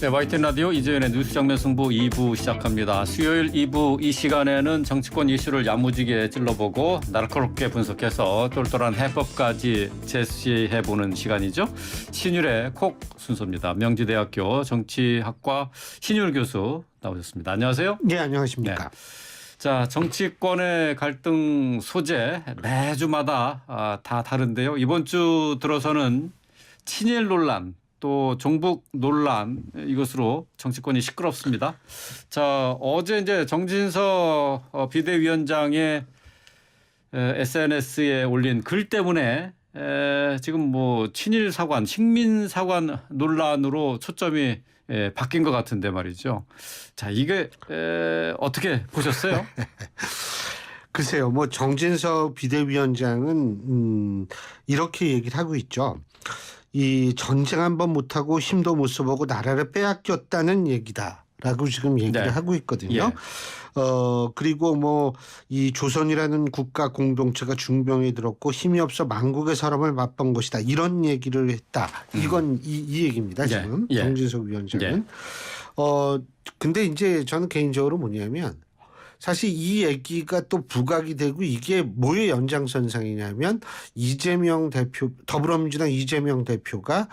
네, YTN 라디오 이재현의 뉴스 정면 승부 2부 시작합니다. 수요일 2부 이 시간에는 정치권 이슈를 야무지게 찔러보고 날카롭게 분석해서 똘똘한 해법까지 제시해보는 시간이죠. 신율의 콕 순서입니다. 명지대학교 정치학과 신율 교수 나오셨습니다. 안녕하세요. 네, 안녕하십니까. 네. 자, 정치권의 갈등 소재 매주마다 다 다른데요. 이번 주 들어서는 친일 논란 또 종북 논란 이것으로 정치권이 시끄럽습니다. 자, 어제 이제 정진석 비대위원장의 SNS에 올린 글 때문에 지금 뭐 친일 사관, 식민 사관 논란으로 초점이 바뀐 것 같은데 말이죠. 자, 이게 어떻게 보셨어요? 글쎄요, 뭐 정진석 비대위원장은 이렇게 얘기를 하고 있죠. 이 전쟁 한번 못하고 힘도 못 써보고 나라를 빼앗겼다는 얘기다라고 지금 얘기를 네. 하고 있거든요. 예. 그리고 뭐 이 조선이라는 국가 공동체가 중병에 들었고 힘이 없어 만국의 사람을 맛본 것이다. 이런 얘기를 했다. 이건 이 얘기입니다. 지금 예. 정진석 위원장은. 예. 근데 이제 저는 개인적으로 뭐냐면 사실 이 얘기가 또 부각이 되고 이게 뭐의 연장선상이냐면 이재명 대표, 더불어민주당 이재명 대표가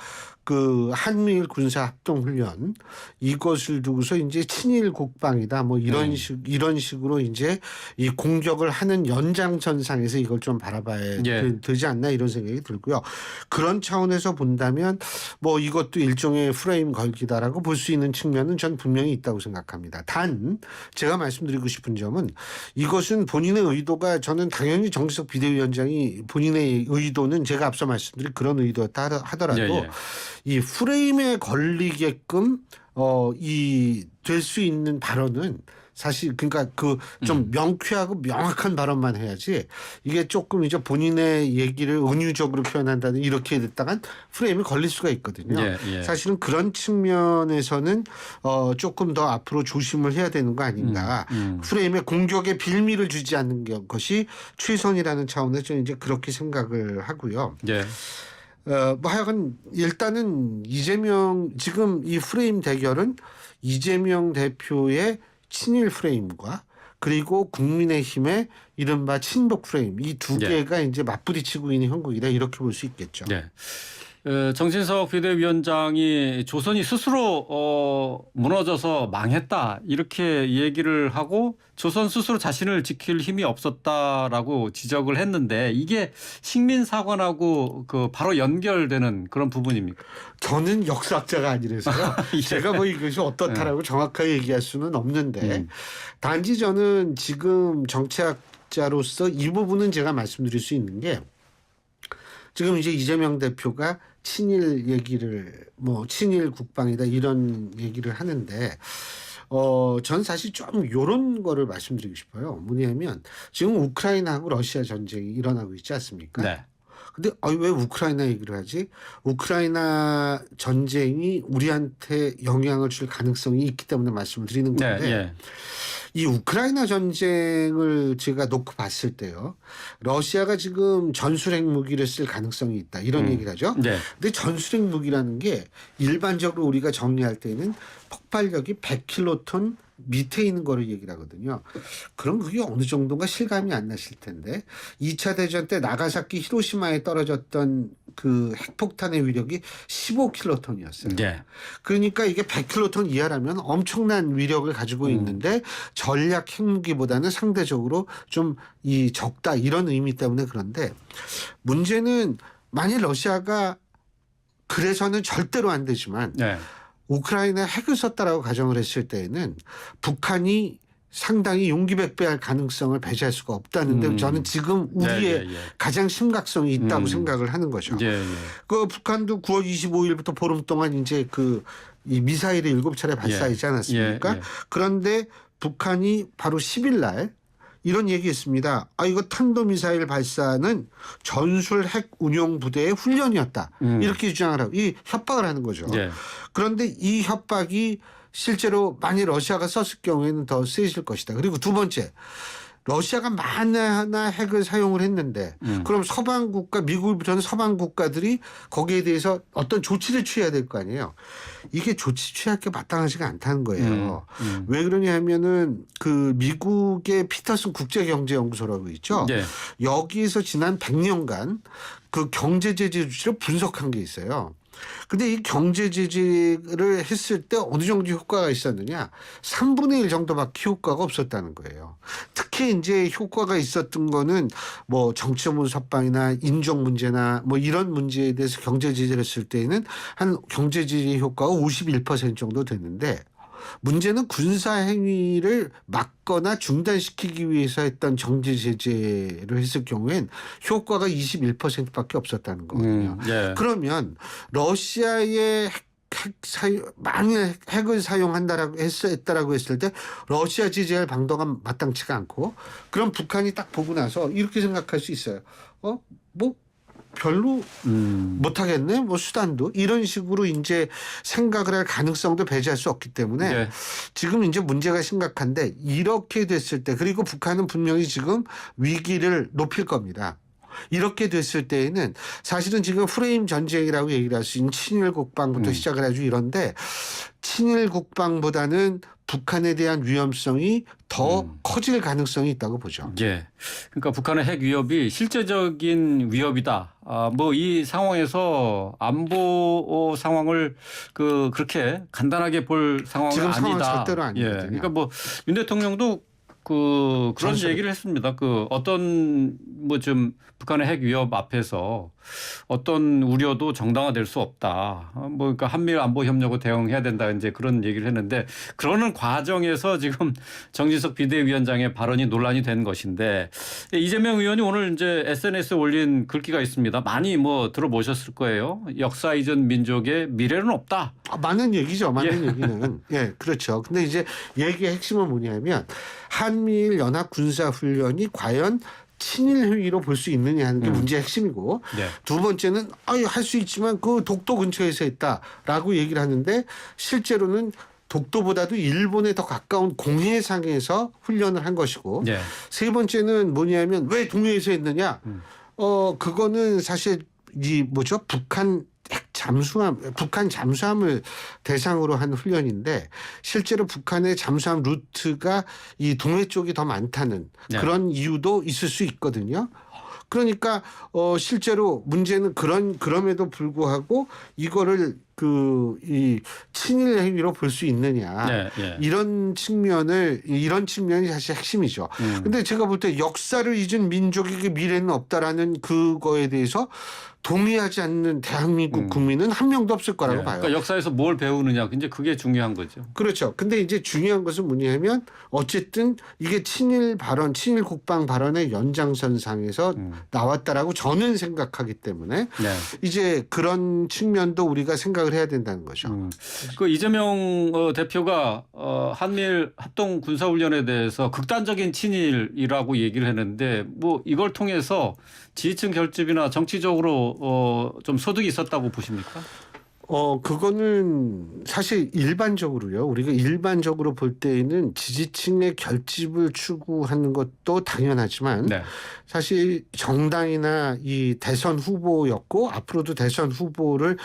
그 한미일 군사 합동 훈련 이것을 두고서 이제 친일 국방이다 뭐 이런 식으로 이제 이 공격을 하는 연장선상에서 이걸 좀 바라봐야 되지 않나 이런 생각이 들고요. 그런 차원에서 본다면 뭐 이것도 일종의 프레임 걸기다라고 볼 수 있는 측면은 전 분명히 있다고 생각합니다. 단 제가 말씀드리고 싶은 점은 이것은 본인의 의도가 저는 당연히 정진석 비대위원장이 본인의 의도는 제가 앞서 말씀드린 그런 의도였다 하더라도 이 프레임에 걸리게끔 될 수 있는 발언은 사실 그러니까 그 좀 명쾌하고 명확한 발언만 해야지 이게 조금 이제 본인의 얘기를 은유적으로 표현한다는 이렇게 됐다간 프레임이 걸릴 수가 있거든요. 사실은 그런 측면에서는 조금 더 앞으로 조심을 해야 되는 거 아닌가. 프레임에 공격에 빌미를 주지 않는 것이 최선이라는 차원에서 저는 이제 그렇게 생각을 하고요. 뭐 하여간 일단은 이재명 지금 이 프레임 대결은 이재명 대표의 친일 프레임과 그리고 국민의힘의 이른바 친북 프레임 이 두 개가 이제 맞부딪히고 있는 형국이다 이렇게 볼 수 있겠죠. 정진석 비대위원장이 조선이 스스로 무너져서 망했다 이렇게 얘기를 하고 조선 스스로 자신을 지킬 힘이 없었다라고 지적을 했는데 이게 식민사관하고 그 바로 연결되는 그런 부분입니까? 저는 역사학자가 아니라서요. 제가 뭐 이것이 어떻다라고 정확하게 얘기할 수는 없는데 단지 저는 지금 정치학자로서 이 부분은 제가 말씀드릴 수 있는 게 지금 이제 이재명 대표가 친일 얘기를 뭐 친일 국방이다 이런 얘기를 하는데 전 사실 좀 이런 거를 말씀드리고 싶어요. 뭐냐면 지금 우크라이나하고 러시아 전쟁이 일어나고 있지 않습니까? 네. 근데 왜 우크라이나 얘기를 하지? 우크라이나 전쟁이 우리한테 영향을 줄 가능성이 있기 때문에 말씀을 드리는 건데 이 우크라이나 전쟁을 제가 놓고 봤을 때요. 러시아가 지금 전술핵 무기를 쓸 가능성이 있다. 이런 얘기를 하죠. 근데 전술핵 무기라는 게 일반적으로 우리가 정리할 때는 폭발력이 100킬로톤 밑에 있는 거를 얘기를 하거든요. 그럼 그게 어느 정도가 실감이 안 나실 텐데 2차 대전 때 나가사키 히로시마에 떨어졌던 그 핵폭탄의 위력이 15킬로톤이었어요. 그러니까 이게 100킬로톤 이하라면 엄청난 위력을 가지고 있는데 전략 핵무기보다는 상대적으로 좀 이 적다 이런 의미 때문에 그런데 문제는 만일 러시아가 그래서는 절대로 안 되지만 우크라이나에 핵을 썼다라고 가정을 했을 때에는 북한이 상당히 용기백배할 가능성을 배제할 수가 없다는데 저는 지금 우리의 가장 심각성이 있다고 생각을 하는 거죠. 그 북한도 9월 25일부터 보름 동안 이제 이 미사일을 7차례 발사하지 않았습니까? 그런데 북한이 바로 10일 날 이런 얘기했습니다. 이거 탄도미사일 발사는 전술 핵 운용 부대의 훈련이었다. 이렇게 주장을 하고 이 협박을 하는 거죠. 그런데 이 협박이 실제로 만일 러시아가 썼을 경우에는 더 세질 것이다. 그리고 두 번째 러시아가 만에 핵을 사용을 했는데 그럼 서방 국가, 미국을 비롯한 서방 국가들이 거기에 대해서 어떤 조치를 취해야 될 거 아니에요. 이게 조치 취할 게 마땅하지가 않다는 거예요. 왜 그러냐 하면은 그 미국의 피터슨 국제경제연구소라고 있죠. 네. 여기에서 지난 100년간 그 경제 제재 조치를 분석한 게 있어요. 근데 이 경제 제재를 했을 때 어느 정도 효과가 있었느냐? 3분의 1 정도밖에 효과가 없었다는 거예요. 특히 이제 효과가 있었던 거는 뭐 정치전문 석방이나 인종 문제나 뭐 이런 문제에 대해서 경제 제재를 했을 때에는 한 경제 제재 효과가 51% 정도 됐는데 문제는 군사 행위를 막거나 중단시키기 위해서 했던 정치 제재를 했을 경우엔 효과가 21%밖에 없었다는 거거든요. 예. 그러면 러시아의 만일 핵을 사용한다라고 했다라고 했을 때 러시아 제재할 방도가 마땅치가 않고 그럼 북한이 딱 보고 나서 이렇게 생각할 수 있어요. 뭐 별로 못하겠네. 뭐 수단도 이런 식으로 이제 생각을 할 가능성도 배제할 수 없기 때문에 네. 지금 이제 문제가 심각한데 이렇게 됐을 때 그리고 북한은 분명히 지금 위기를 높일 겁니다. 이렇게 됐을 때에는 사실은 지금 프레임 전쟁이라고 얘기를 할 수 있는 친일 국방부터 시작을 해가지고 이런데 친일 국방보다는 북한에 대한 위험성이 더 커질 가능성이 있다고 보죠. 예. 그러니까 북한의 핵 위협이 실제적인 위협이다. 뭐 이 상황에서 안보 상황을 그렇게 간단하게 볼 상황은 지금 아니다. 상황 절대로 아니거든요. 예. 그러니까 뭐 윤 대통령도 그런 전술. 얘기를 했습니다. 어떤 뭐 좀 북한의 핵 위협 앞에서 어떤 우려도 정당화될 수 없다. 뭐 그러니까 한미일 안보 협력으로 대응해야 된다. 이제 그런 얘기를 했는데 그러는 과정에서 지금 정진석 비대위원장의 발언이 논란이 된 것인데 이재명 의원이 오늘 이제 SNS에 올린 글귀가 있습니다. 많이 뭐 들어보셨을 거예요. 역사 이전 민족의 미래는 없다. 많은 얘기죠. 많은 얘기는. 예, 그렇죠. 근데 이제 얘기의 핵심은 뭐냐면 한미일 연합 군사 훈련이 과연 친일 행위로 볼 수 있느냐 하는 게 문제의 핵심이고 네. 두 번째는 할 수 있지만 그 독도 근처에서 했다라고 얘기를 하는데 실제로는 독도보다도 일본에 더 가까운 공해상에서 훈련을 한 것이고 네. 세 번째는 뭐냐면 왜 동해에서 했느냐? 그거는 사실 북한 잠수함을 대상으로 한 훈련인데 실제로 북한의 잠수함 루트가 이 동해 쪽이 더 많다는 네. 그런 이유도 있을 수 있거든요. 그러니까 실제로 문제는 그럼에도 불구하고 이거를 이 친일 행위로 볼 수 있느냐 네, 네. 이런 측면이 사실 핵심이죠. 근데 제가 볼 때 역사를 잊은 민족에게 미래는 없다라는 그거에 대해서 동의하지 않는 대한민국 국민은 한 명도 없을 거라고 네. 봐요. 그러니까 역사에서 뭘 배우느냐, 이제 그게 중요한 거죠. 그렇죠. 근데 이제 중요한 것은 뭐냐면 어쨌든 이게 친일 국방 발언의 연장선상에서 나왔다라고 저는 생각하기 때문에 네. 이제 그런 측면도 우리가 생각을 해야 된다는 거죠. 그 이재명 대표가 한미일 합동 군사훈련에 대해서 극단적인 친일이라고 얘기를 했는데 뭐 이걸 통해서 지지층 결집이나 정치적으로 좀 소득이 있었다고 보십니까? 그거는 사실 일반적으로요. 우리가 일반적으로 볼 때에는 지지층의 결집을 추구하는 것도 당연하지만 네. 사실 정당이나 이 대선 후보였고 앞으로도 대선 후보를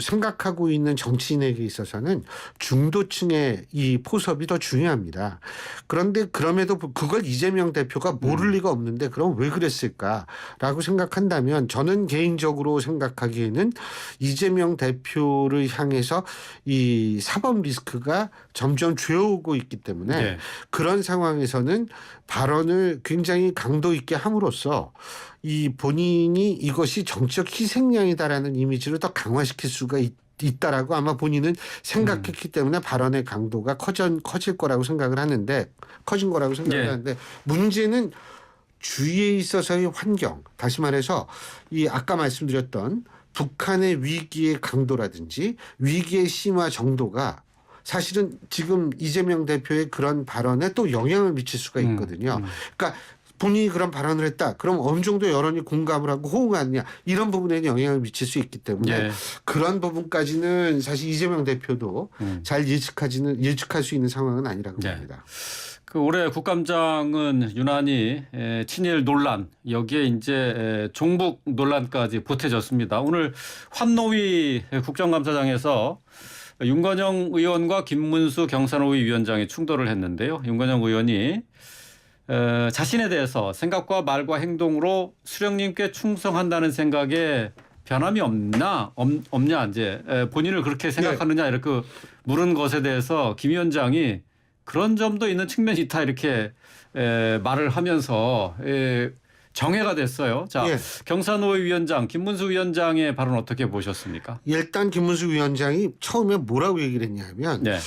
생각하고 있는 정치인에게 있어서는 중도층의 이 포섭이 더 중요합니다. 그런데 그럼에도 그걸 이재명 대표가 모를 리가 없는데 그럼 왜 그랬을까라고 생각한다면 저는 개인적으로 생각하기에는 이재명 대표를 향해서 이 사법 리스크가 점점 죄어오고 있기 때문에 네. 그런 상황에서는 발언을 굉장히 강도 있게 함으로써 이 본인이 이것이 정치적 희생양이다라는 이미지를 더 강화시킬 수가 있다라고 아마 본인은 생각했기 때문에 발언의 강도가 커질 거라고 생각을 하는데 커진 거라고 생각을 예. 하는데 문제는 주위에 있어서의 환경 다시 말해서 이 아까 말씀드렸던 북한의 위기의 강도라든지 위기의 심화 정도가 사실은 지금 이재명 대표의 그런 발언에 또 영향을 미칠 수가 있거든요. 그러니까 본인이 그런 발언을 했다. 그럼 어느 정도 여론이 공감을 하고 호응하느냐 이런 부분에는 영향을 미칠 수 있기 때문에 예. 그런 부분까지는 사실 이재명 대표도 잘 예측할 수 있는 상황은 아니라고 예. 봅니다. 그 올해 국감장은 유난히 친일 논란 여기에 이제 종북 논란까지 보태졌습니다. 오늘 환노위 국정감사장에서 윤건영 의원과 김문수 경산호위 위원장이 충돌을 했는데요. 윤건영 의원이 자신에 대해서 생각과 말과 행동으로 수령님께 충성한다는 생각에 변함이 없냐 이제 본인을 그렇게 생각하느냐 이렇게 물은 것에 대해서 김 위원장이 그런 점도 있는 측면이 있다 이렇게 말을 하면서 정회가 됐어요. 자, 예. 경산호위 위원장 김문수 위원장의 발언 어떻게 보셨습니까? 일단 김문수 위원장이 처음에 뭐라고 얘기를 했냐면 네.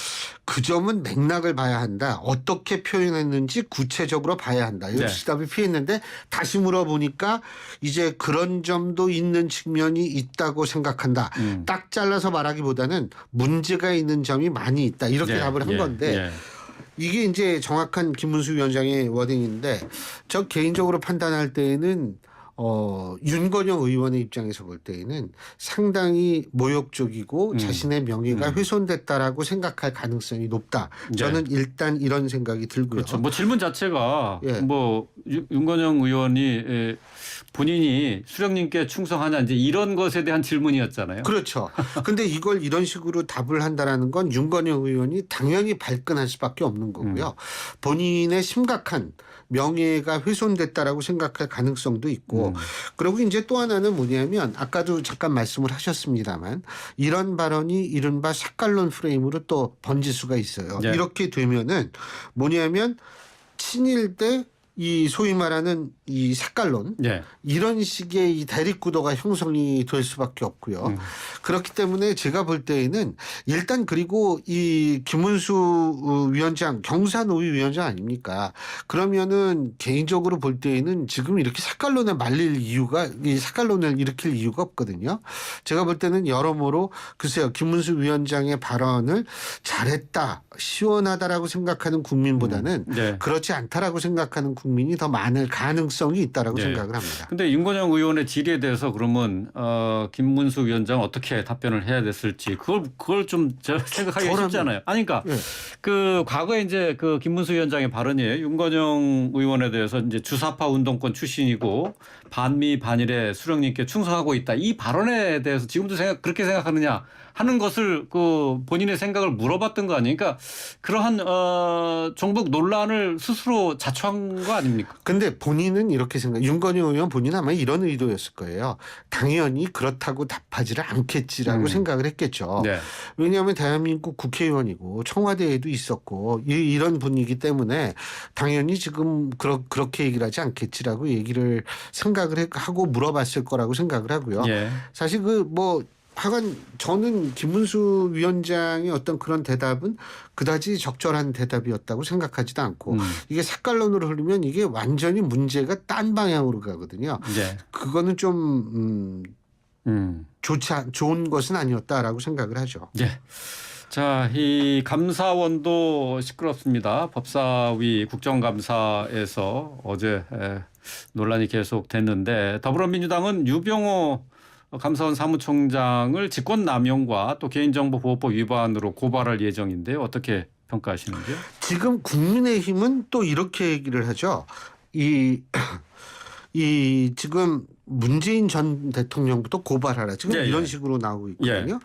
그 점은 맥락을 봐야 한다. 어떻게 표현했는지 구체적으로 봐야 한다. 이렇게 네. 답을 피했는데 다시 물어보니까 이제 그런 점도 있는 측면이 있다고 생각한다. 딱 잘라서 말하기보다는 문제가 있는 점이 많이 있다. 이렇게 답을 한 건데 이게 이제 정확한 김문수 위원장의 워딩인데 저 개인적으로 판단할 때에는 윤건영 의원의 입장에서 볼 때에는 상당히 모욕적이고 자신의 명예가 훼손됐다라고 생각할 가능성이 높다. 저는 일단 이런 생각이 들고요. 그렇죠. 뭐 질문 자체가 예. 뭐 윤건영 의원이 본인이 수령님께 충성하냐 이제 이런 것에 대한 질문이었잖아요. 그렇죠. 근데 이걸 이런 식으로 답을 한다라는 건 윤건영 의원이 당연히 발끈할 수밖에 없는 거고요. 본인의 심각한 명예가 훼손됐다라고 생각할 가능성도 있고 그리고 이제 또 하나는 뭐냐면 아까도 잠깐 말씀을 하셨습니다만 이런 발언이 이른바 삭갈론 프레임으로 또 번질 수가 있어요. 네. 이렇게 되면은 뭐냐면 친일 때 이 소위 말하는 이 삭갈론 네. 이런 식의 이 대립구도가 형성이 될 수밖에 없고요. 그렇기 때문에 제가 볼 때에는 일단 그리고 이 김문수 위원장 경산호위 위원장 아닙니까? 그러면은 개인적으로 볼 때에는 지금 이렇게 삭갈론에 말릴 이유가 이 삭갈론을 일으킬 이유가 없거든요. 제가 볼 때는 여러모로 글쎄요 김문수 위원장의 발언을 잘했다 시원하다라고 생각하는 국민보다는 네. 그렇지 않다라고 생각하는 국민이 더 많을 가능성이 있다라고 네. 생각을 합니다. 근데 윤건영 의원의 질의에 대해서 그러면 김문수 위원장 어떻게 답변을 해야 됐을지 그걸 좀 제가 생각하기 쉽지 않아요. 아니 그러니까 예. 그 과거에 이제 그 김문수 위원장의 발언이 윤건영 의원에 대해서 이제 주사파 운동권 출신이고 반미 반일에 수령님께 충성하고 있다. 이 발언에 대해서 지금도 그렇게 생각하느냐 하는 것을 그 본인의 생각을 물어봤던 거 아니에요? 그러니까 그러한 종북 논란을 스스로 자초한 거 아닙니까? 근데 본인은 이렇게 생각, 윤건영 의원 본인은 아마 이런 의도였을 거예요. 당연히 그렇다고 답하지를 않겠지라고 생각을 했겠죠. 네. 왜냐하면 대한민국 국회의원이고 청와대에도 있었고 이런 분이기 때문에 당연히 지금 그렇게 얘기를 하지 않겠지라고 얘기를 생각을 하고 물어봤을 거라고 생각을 하고요. 예. 사실 하여간 저는 김문수 위원장의 어떤 그런 대답은 그다지 적절한 대답이었다고 생각하지도 않고 이게 삭갈론으로 흐르면 이게 완전히 문제가 딴 방향으로 가거든요. 네. 그거는 좀 좋은 것은 아니었다라고 생각을 하죠. 예. 자, 이 감사원도 시끄럽습니다. 법사위 국정감사에서 어제 논란이 계속됐는데 더불어민주당은 유병호 감사원 사무총장을 직권남용과 또 개인정보보호법 위반으로 고발할 예정인데요. 어떻게 평가하시는지요? 지금 국민의힘은 또 이렇게 얘기를 하죠. 지금 문재인 전 대통령부터 고발하라. 지금 이런 식으로 나오고 있거든요.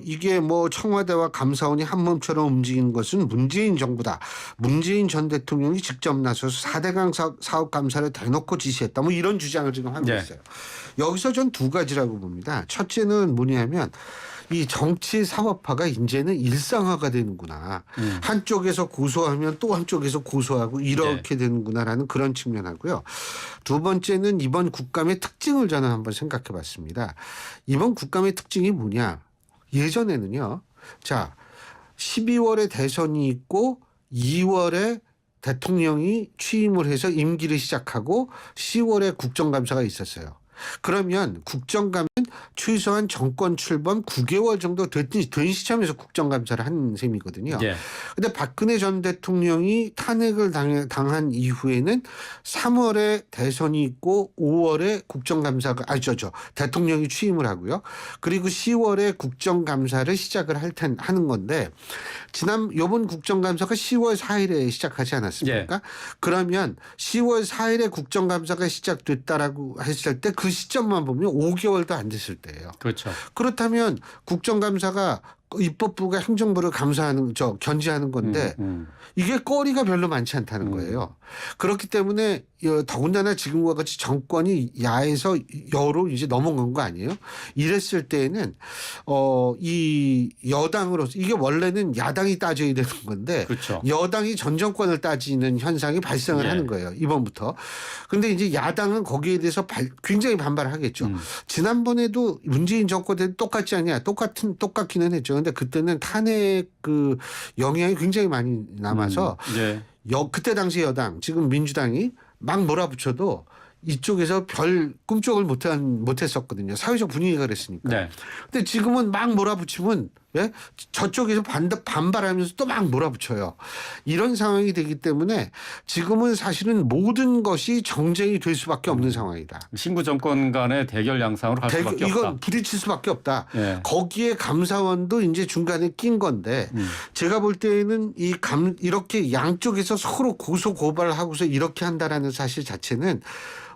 이게 뭐 청와대와 감사원이 한 몸처럼 움직이는 것은 문재인 정부다. 문재인 전 대통령이 직접 나서서 4대강 사업 감사를 대놓고 지시했다. 뭐 이런 주장을 지금 하고 있어요. 여기서 전 두 가지라고 봅니다. 첫째는 뭐냐면 이 정치 사법화가 이제는 일상화가 되는구나. 한쪽에서 고소하면 또 한쪽에서 고소하고 이렇게 되는구나라는 그런 측면하고요. 두 번째는 이번 국감의 특징을 저는 한번 생각해 봤습니다. 이번 국감의 특징이 뭐냐. 예전에는요. 자, 12월에 대선이 있고 2월에 대통령이 취임을 해서 임기를 시작하고 10월에 국정감사가 있었어요. 그러면 국정감은 최소한 정권 출범 9개월 정도 된 시점에서 국정감사를 한 셈이거든요. 예. 근데 박근혜 전 대통령이 탄핵을 당한 이후에는 3월에 대선이 있고 5월에 국정감사가 대통령이 취임을 하고요. 그리고 10월에 국정감사를 시작을 하는 건데 요번 국정감사가 10월 4일에 시작하지 않았습니까? 예. 그러면 10월 4일에 국정감사가 시작됐다라고 했을 때 그 시점만 보면 5개월도 안 됐을 때예요. 그렇죠. 그렇다면 국정감사가 입법부가 행정부를 견제하는 건데 이게 거리가 별로 많지 않다는 거예요. 그렇기 때문에 더군다나 지금과 같이 정권이 야에서 여로 이제 넘어간 거 아니에요? 이랬을 때에는 이 여당으로서 이게 원래는 야당이 따져야 되는 건데 그렇죠. 여당이 전 정권을 따지는 현상이 발생을 예. 하는 거예요. 이번부터. 근데 이제 야당은 거기에 대해서 굉장히 반발을 하겠죠. 지난번에도 문재인 정권 때도 똑같지 않냐? 똑같기는 했죠. 근데 그때는 탄핵 그 영향이 굉장히 많이 남아서 예. 그때 당시 여당 지금 민주당이 막 몰아붙여도 이쪽에서 별 꿈쩍을 못했었거든요. 사회적 분위기가 그랬으니까. 네. 근데 지금은 막 몰아붙이면 저쪽에서 반발하면서 또 막 몰아붙여요. 이런 상황이 되기 때문에 지금은 사실은 모든 것이 정쟁이 될 수밖에 없는 상황이다. 신구 정권 간의 대결 양상으로 갈 수밖에 없다. 이건 부딪힐 수밖에 없다. 예. 거기에 감사원도 이제 중간에 낀 건데 제가 볼 때는 이렇게 양쪽에서 서로 고소 고발을 하고서 이렇게 한다라는 사실 자체는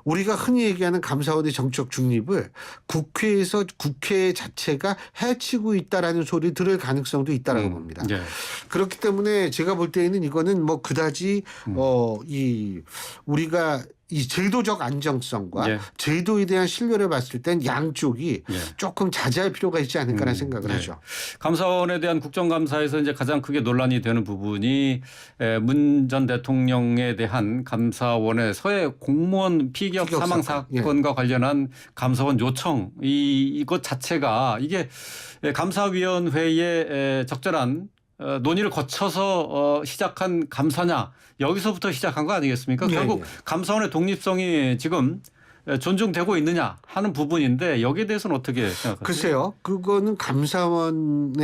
우리가 흔히 얘기하는 감사원의 정책 중립을 국회 자체가 해치고 있다라는 소리 들을 가능성도 있다라고 봅니다. 예. 그렇기 때문에 제가 볼 때는 이거는 뭐 그다지 우리가 이 제도적 안정성과 예. 제도에 대한 신뢰를 봤을 땐 양쪽이 예. 조금 자제할 필요가 있지 않을까라는 생각을 하죠. 감사원에 대한 국정감사에서 이제 가장 크게 논란이 되는 부분이 문 전 대통령에 대한 감사원의 서해 공무원 피격 사망 사건과 관련한 감사원 요청 이것 자체가 이게 감사위원회의 적절한 논의를 거쳐서 시작한 감사냐 여기서부터 시작한 거 아니겠습니까? 결국 감사원의 독립성이 지금 존중되고 있느냐 하는 부분인데 여기에 대해서는 어떻게 생각하세요? 글쎄요. 그거는 감사원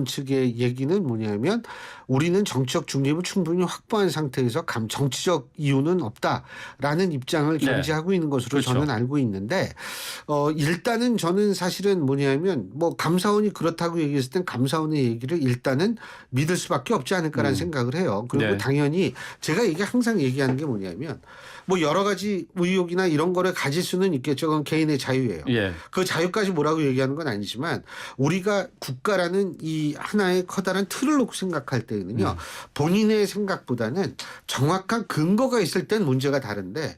측의 얘기는 뭐냐면 우리는 정치적 중립을 충분히 확보한 상태에서 정치적 이유는 없다라는 입장을 견지하고 있는 것으로 그렇죠. 저는 알고 있는데 일단은 저는 사실은 뭐냐면 뭐 감사원이 그렇다고 얘기했을 땐 감사원의 얘기를 일단은 믿을 수밖에 없지 않을까라는 생각을 해요. 그리고 당연히 제가 이게 항상 얘기하는 게 뭐냐면 뭐 여러 가지 의혹이나 이런 거를 가질 수는 있겠죠. 그건 개인의 자유예요. 예. 그 자유까지 뭐라고 얘기하는 건 아니지만 우리가 국가라는 이 하나의 커다란 틀을 놓고 생각할 때는요. 본인의 생각보다는 정확한 근거가 있을 땐 문제가 다른데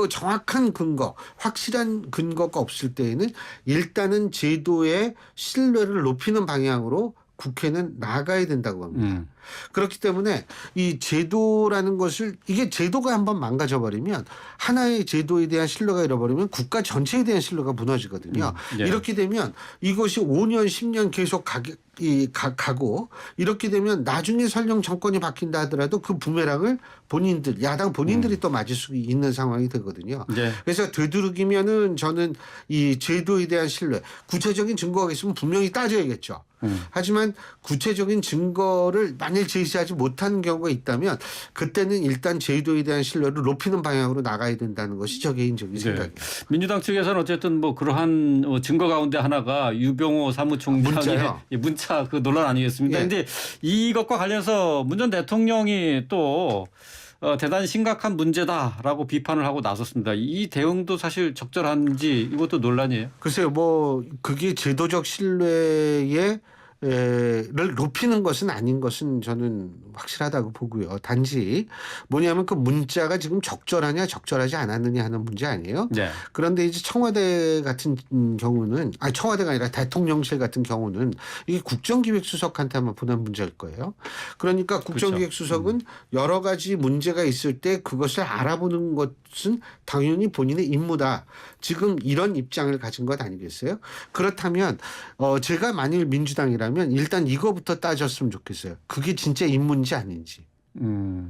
정확한 근거, 확실한 근거가 없을 때에는 일단은 제도의 신뢰를 높이는 방향으로 국회는 나가야 된다고 봅니다. 그렇기 때문에 이 제도라는 것을 이게 제도가 한번 망가져버리면 하나의 제도에 대한 신뢰가 잃어버리면 국가 전체에 대한 신뢰가 무너지거든요. 이렇게 되면 이것이 5년 10년 계속 가고 이렇게 되면 나중에 설령 정권이 바뀐다 하더라도 그 부메랑을 야당 본인들이 또 맞을 수 있는 상황이 되거든요. 그래서 되도록이면은 저는 이 제도에 대한 신뢰 구체적인 증거가 있으면 분명히 따져야겠죠. 하지만 구체적인 증거를 만일 제시하지 못하는 경우가 있다면 그때는 일단 제도에 대한 신뢰를 높이는 방향으로 나가야 된다는 것이 저 개인적인 생각입니다. 민주당 측에서는 어쨌든 뭐 그러한 증거 가운데 하나가 유병호 사무총장의 문자 그 논란 아니겠습니까? 그런데 이것과 관련해서 문 전 대통령이 또 대단히 심각한 문제다라고 비판을 하고 나섰습니다. 이 대응도 사실 적절한지 이것도 논란이에요. 글쎄요. 뭐 그게 제도적 신뢰에 를 높이는 것은 아닌 것은 저는 확실하다고 보고요. 단지 뭐냐면 그 문자가 지금 적절하냐 적절하지 않았느냐 하는 문제 아니에요. 그런데 이제 청와대 같은 경우는 청와대가 아니라 대통령실 같은 경우는 이게 국정기획수석한테만 보낸 문제일 거예요. 그러니까 국정기획수석은 여러 가지 문제가 있을 때 그것을 알아보는 것은 당연히 본인의 임무다. 지금 이런 입장을 가진 것 아니겠어요? 그렇다면 제가 만일 민주당이라면 일단 이거부터 따졌으면 좋겠어요. 그게 진짜 임무인지 아닌지.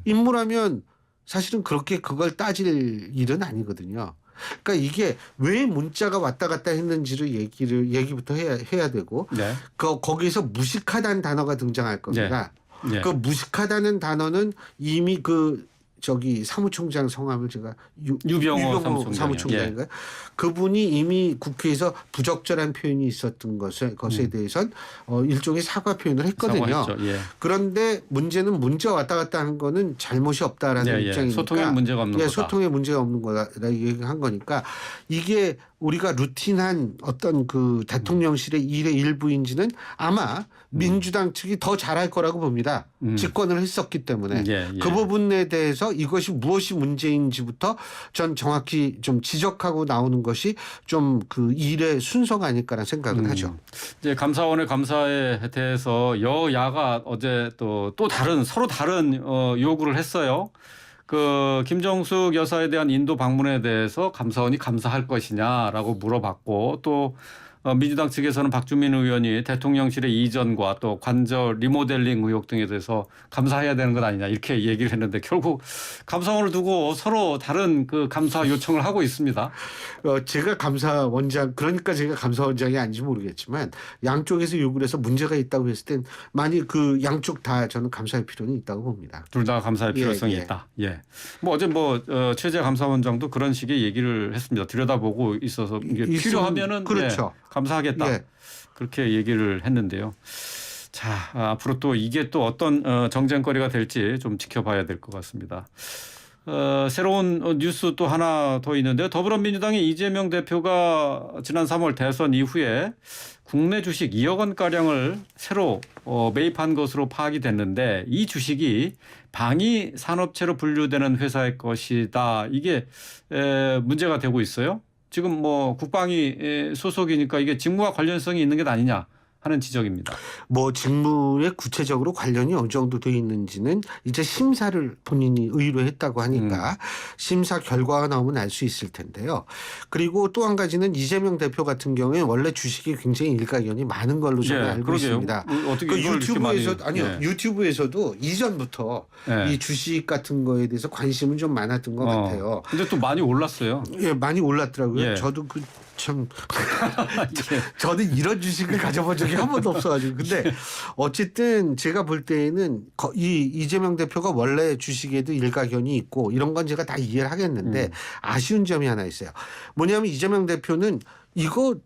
임무라면 사실은 그렇게 그걸 따질 일은 아니거든요. 그러니까 이게 왜 문자가 왔다 갔다 했는지를 얘기부터 해야 되고 네. 거기에서 무식하다는 단어가 등장할 겁니다. 네. 그 무식하다는 단어는 이미 사무총장 성함을 제가 유병호 사무총장인가요? 그분이 이미 국회에서 부적절한 표현이 있었던 것에 대해선 일종의 사과 표현을 했거든요. 사과했죠. 예. 그런데 문제는 문자 왔다 갔다 하는 거는 잘못이 없다라는 입장이니까 소통에 문제가 없는 거다. 소통에 문제가 없는 거다 얘기한 거니까 이게 우리가 루틴한 어떤 그 대통령실의 일의 일부인지는 아마 민주당 측이 더 잘할 거라고 봅니다. 집권을 했었기 때문에 그 부분에 대해서 이것이 무엇이 문제인지부터 전 정확히 좀 지적하고 나오는 것이 좀 그 일의 순서가 아닐까라는 생각을 하죠. 이제 감사원의 감사에 대해서 여야가 어제 또 서로 다른 요구를 했어요. 그 김정숙 여사에 대한 인도 방문에 대해서 감사원이 감사할 것이냐라고 물어봤고 또 민주당 측에서는 박주민 의원이 대통령실의 이전과 또 관저 리모델링 의혹 등에 대해서 감사해야 되는 것 아니냐 이렇게 얘기를 했는데 결국 감사원을 두고 서로 다른 그 감사 요청을 하고 있습니다. 제가 감사원장 그러니까 제가 감사원장이 아닌지 모르겠지만 양쪽에서 요구를 해서 문제가 있다고 했을 땐 많이 그 양쪽 다 저는 감사할 필요는 있다고 봅니다. 둘 다 감사할 필요성이 있다. 예. 뭐 어제 최재 감사원장도 그런 식의 얘기를 했습니다. 들여다보고 있어서 이게 필요하면은 그렇죠. 감사하겠다. 그렇게 얘기를 했는데요. 자, 앞으로 또 이게 또 어떤 정쟁거리가 될지 좀 지켜봐야 될 것 같습니다. 새로운 뉴스 또 하나 더 있는데요. 더불어민주당의 이재명 대표가 지난 3월 대선 이후에 국내 주식 2억 원가량을 새로 매입한 것으로 파악이 됐는데 이 주식이 방위 산업체로 분류되는 회사의 것이다. 이게 문제가 되고 있어요. 지금 국방위 소속이니까 이게 직무와 관련성이 있는 게 아니냐 하는 지적입니다. 직무에 구체적으로 관련이 어느 정도 돼 있는지는 이제 심사를 본인이 의뢰했다고 하니까 심사 결과가 나오면 알 수 있을 텐데요. 그리고 또 한 가지는 이재명 대표 같은 경우에 원래 주식이 굉장히 일가견이 많은 걸로 저는 알고 그러게요. 있습니다. 어떻게 유튜브에서도 이전부터 이 주식 같은 거에 대해서 관심은 좀 많았던 것 같아요. 근데 또 많이 올랐어요. 예, 많이 올랐더라고요. 예. 저도 저는 이런 주식을 가져본 적이 한 번도 없어가지고. 근데 어쨌든 제가 볼 때에는 이재명 대표가 원래 주식에도 일가견이 있고 이런 건 제가 다 이해를 하겠는데 아쉬운 점이 하나 있어요. 뭐냐면 이재명 대표는 이거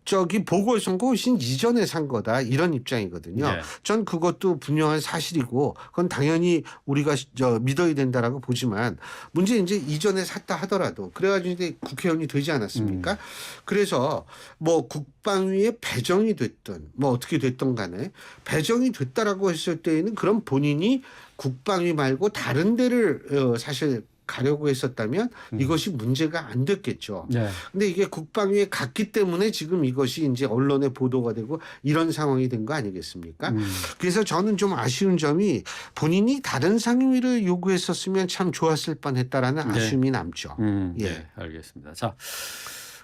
보궐선거 훨씬 이전에 산 거다 이런 입장이거든요. 전 그것도 분명한 사실이고 그건 당연히 우리가 믿어야 된다라고 보지만 문제는 이제 이전에 샀다 하더라도 그래가지고 이제 국회의원이 되지 않았습니까? 그래서 국방위에 배정이 됐든 어떻게 됐든 간에 배정이 됐다라고 했을 때에는 그럼 본인이 국방위 말고 다른 데를 사실 가려고 했었다면 이것이 문제가 안 됐겠죠. 근데 이게 국방위에 갔기 때문에 지금 이것이 이제 언론에 보도가 되고 이런 상황이 된 거 아니겠습니까? 그래서 저는 좀 아쉬운 점이 본인이 다른 상임위를 요구했었으면 참 좋았을 뻔했다라는 아쉬움이 남죠. 네, 알겠습니다. 자,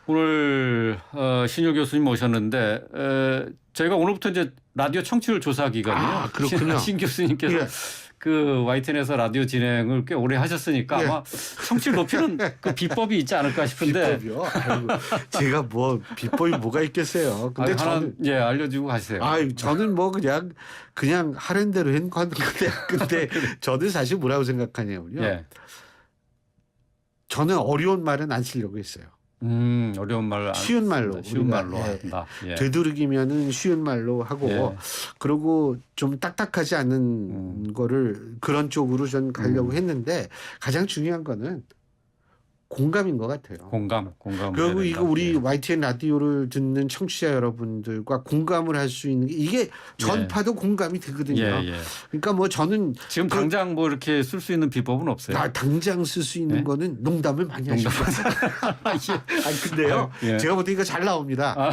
오늘 신유 교수님 모셨는데 저희가 오늘부터 이제 라디오 청취율 조사 기간이에요. 그렇군요. 신 교수님께서 그 YTN에서 라디오 진행을 꽤 오래 하셨으니까 아마 청취율 높이는 그 비법이 있지 않을까 싶은데. 비법이요? 아이고, 제가 비법이 뭐가 있겠어요. 근데 저는 알려주고 가세요. 저는 그냥 하는 대로 하는 건데 근데 저는 사실 뭐라고 생각하냐면요. 저는 어려운 말은 안 쓰려고 했어요. 어려운 말 쉬운 말로 한다. 되도록이면은 쉬운 말로 하고 그리고 좀 딱딱하지 않은 거를 그런 쪽으로 전 가려고 했는데 가장 중요한 거는 공감인 것 같아요. 공감. 그리고 이거 우리 YTN 라디오를 듣는 청취자 여러분들과 공감을 할 수 있는 게 이게 전파도 공감이 되거든요. 그러니까 저는 지금 당장 이렇게 쓸 수 있는 비법은 없어요. 당장 쓸 수 있는 거는 농담을 많이 하시죠. 근데요. 제가 볼 때 이거 잘 나옵니다.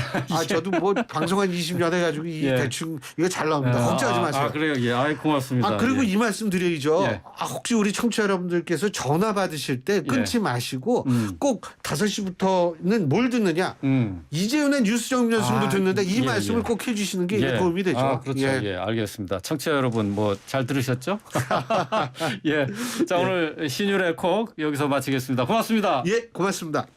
저도 방송 한 20년 해가지고 대충 이거 잘 나옵니다. 걱정하지 마세요. 그래요. 고맙습니다. 그리고 이 말씀 드려야죠. 혹시 우리 청취자 여러분들께서 전화 받으실 때 끊지 마시고 꼭 5시부터는 뭘 듣느냐. 이재훈의 뉴스 정면승부 듣는데 이 말씀을 꼭 해주시는 게 도움이 되죠. 그렇죠. 알겠습니다. 청취자 여러분 잘 들으셨죠? 자, 오늘 신율의 콕 여기서 마치겠습니다. 고맙습니다. 고맙습니다.